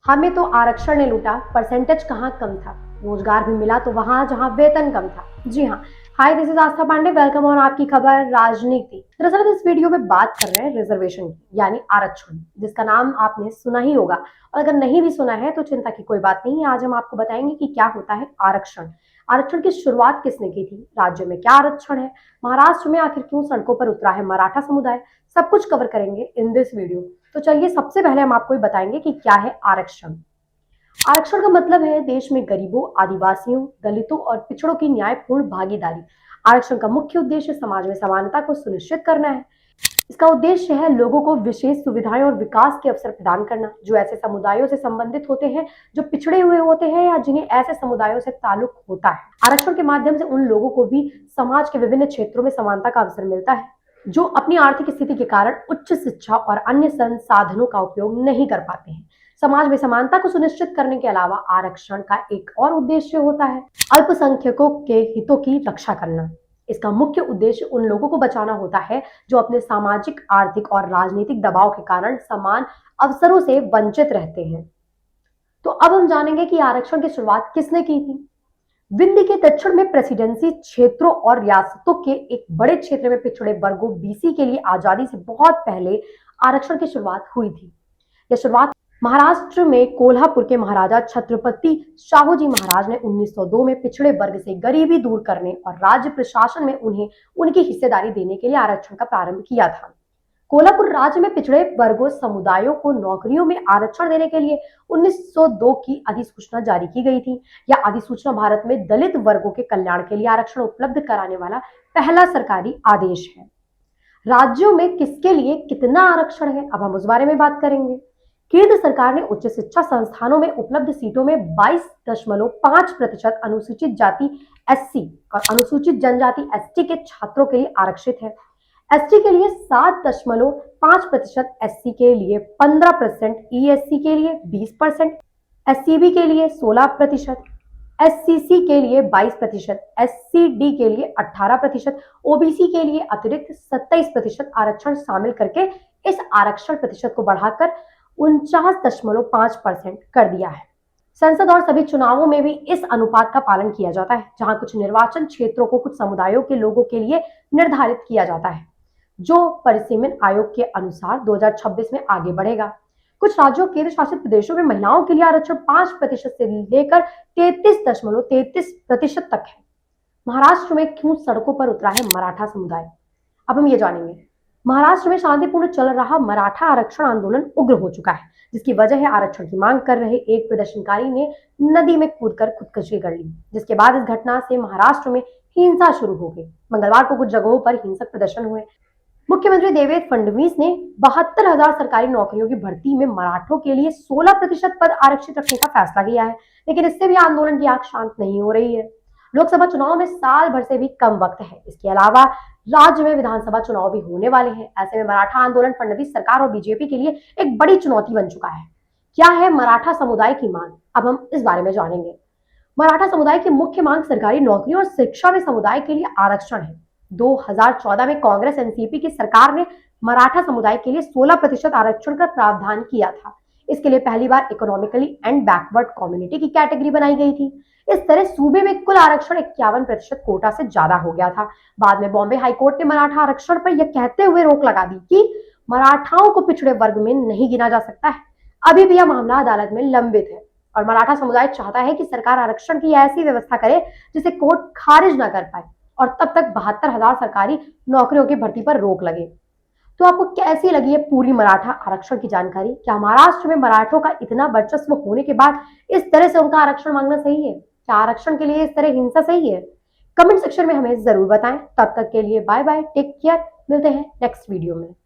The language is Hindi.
हमें तो आरक्षण ने लूटा, परसेंटेज कहाँ कम था। रोजगार भी मिला तो वहां जहां वेतन कम था। जी हाँ। Hi, this is Aastha Pandey, welcome on आपकी खबर राजनीति। दरअसल इस वीडियो में बात कर रहे हैं रिजर्वेशन की, यानी आरक्षण, जिसका नाम आपने सुना ही होगा। और अगर नहीं भी सुना है तो चिंता की कोई बात नहीं है। आज हम आपको बताएंगे कि क्या होता है आरक्षण, आरक्षण की शुरुआत किसने की थी, राज्य में क्या आरक्षण है, महाराष्ट्र में आखिर क्यों सड़कों पर उतरा है मराठा समुदाय, सब कुछ कवर करेंगे इन दिस वीडियो। तो चलिए, सबसे पहले हम आपको बताएंगे कि क्या है आरक्षण। आरक्षण का मतलब है देश में गरीबों, आदिवासियों, दलितों और पिछड़ों की न्यायपूर्ण भागीदारी। आरक्षण का मुख्य उद्देश्य समाज में समानता को सुनिश्चित करना है। इसका उद्देश्य है लोगों को विशेष सुविधाएं और विकास के अवसर प्रदान करना जो ऐसे समुदायों से संबंधित होते हैं जो पिछड़े हुए होते हैं या जिन्हें ऐसे समुदायों से ताल्लुक होता है। आरक्षण के माध्यम से उन लोगों को भी समाज के विभिन्न क्षेत्रों में समानता का अवसर मिलता है जो अपनी आर्थिक स्थिति के कारण उच्च शिक्षा और अन्य संसाधनों का उपयोग नहीं कर पाते हैं। समाज में समानता को सुनिश्चित करने के अलावा आरक्षण का एक और उद्देश्य होता है अल्पसंख्यकों के हितों की रक्षा करना। इसका मुख्य उद्देश्य उन लोगों को बचाना होता है जो अपने सामाजिक, आर्थिक और राजनीतिक दबाव के कारण समान अवसरों से वंचित रहते हैं। तो अब हम जानेंगे कि आरक्षण की शुरुआत किसने की थी। विंध्य के दक्षिण में प्रेसिडेंसी क्षेत्रों और रियासतों के एक बड़े क्षेत्र में पिछड़े वर्गों बीसी के लिए आजादी से बहुत पहले आरक्षण की शुरुआत हुई थी। यह शुरुआत महाराष्ट्र में कोल्हापुर के महाराजा छत्रपति शाहूजी महाराज ने 1902 में पिछड़े वर्ग से गरीबी दूर करने और राज्य प्रशासन में उन्हें उनकी हिस्सेदारी देने के लिए आरक्षण का प्रारंभ किया था। कोल्हापुर राज्य में पिछड़े वर्गों समुदायों को नौकरियों में आरक्षण देने के लिए 1902 की अधिसूचना जारी की गई थी। यह अधिसूचना भारत में दलित वर्गों के कल्याण के लिए आरक्षण उपलब्ध कराने वाला पहला सरकारी आदेश है। राज्यों में किसके लिए कितना आरक्षण है, अब हम उस बारे में बात करेंगे। केंद्र सरकार ने उच्च शिक्षा संस्थानों में उपलब्ध सीटों में 22.5% अनुसूचित जाति एससी और अनुसूचित जनजाति एसटी के छात्रों के लिए आरक्षित है। एसटी के लिए 7.5%, एससी के लिए 15%, ईएससी के लिए 20%, एससीबी के लिए 16%, एससीसी के लिए 22%, एससीडी के लिए 18%, ओबीसी के लिए अतिरिक्त 27% आरक्षण शामिल करके इस आरक्षण प्रतिशत को बढ़ाकर 49.5% कर दिया है। संसद और सभी चुनावों में भी इस अनुपात का पालन किया जाता है, जहां कुछ निर्वाचन क्षेत्रों को कुछ समुदायों के लोगों के लिए निर्धारित किया जाता है जो परिसीमन आयोग के अनुसार 2026 में आगे बढ़ेगा। कुछ राज्यों और केंद्र शासित प्रदेशों में महिलाओं के लिए आरक्षण 5% से लेकर 33.33% तक है। महाराष्ट्र में क्यों सड़कों पर उतरा है मराठा समुदाय, अब हम ये जानेंगे। महाराष्ट्र में शांतिपूर्ण चल रहा मराठा आरक्षण आंदोलन उग्र हो चुका है, जिसकी वजह है आरक्षण की मांग कर रहे एक प्रदर्शनकारी ने नदी में कूदकर खुदकुशी कर ली, जिसके बाद इस घटना से महाराष्ट्र में हिंसा शुरू हो गई। मंगलवार को कुछ जगहों पर हिंसक प्रदर्शन हुए। मुख्यमंत्री देवेंद्र फडणवीस ने 72,000 सरकारी नौकरियों की भर्ती में मराठों के लिए 16% पद आरक्षित रखने का फैसला किया है, लेकिन इससे भी आंदोलन की आग शांत नहीं हो रही है। लोकसभा चुनाव में साल भर से भी कम वक्त है। इसके अलावा राज्य में विधानसभा चुनाव भी होने वाले हैं। ऐसे में मराठा आंदोलन फडणवीस सरकार और बीजेपी के लिए एक बड़ी चुनौती बन चुका है। क्या है मराठा समुदाय की मांग, अब हम इस बारे में जानेंगे। मराठा समुदाय की मुख्य मांग सरकारी नौकरियों और शिक्षा में समुदाय के लिए आरक्षण है। 2014 में कांग्रेस एनसीपी की सरकार ने मराठा समुदाय के लिए 16% आरक्षण का प्रावधान किया था। इसके लिए पहली बार इकोनॉमिकली एंड बैकवर्ड कम्युनिटी की कैटेगरी बनाई गई थी। इस तरह सूबे में कुल आरक्षण 51% कोटा से ज्यादा हो गया था। बाद में बॉम्बे हाईकोर्ट ने मराठा आरक्षण पर यह कहते हुए रोक लगा दी कि मराठाओं को पिछड़े वर्ग में नहीं गिना जा सकता है। अभी भी यह मामला अदालत में लंबित है और मराठा समुदाय चाहता है कि सरकार आरक्षण की ऐसी व्यवस्था करे जिसे कोर्ट खारिज न कर पाए और तब तक 72,000 सरकारी नौकरियों की भर्ती पर रोक लगे। तो आपको कैसी लगी है पूरी मराठा आरक्षण की जानकारी? क्या महाराष्ट्र में मराठों का इतना वर्चस्व होने के बाद इस तरह से उनका आरक्षण मांगना सही है? क्या आरक्षण के लिए इस तरह हिंसा सही है? कमेंट सेक्शन में हमें जरूर बताएं। तब तक के लिए बाय बाय, टेक केयर, मिलते हैं नेक्स्ट वीडियो में।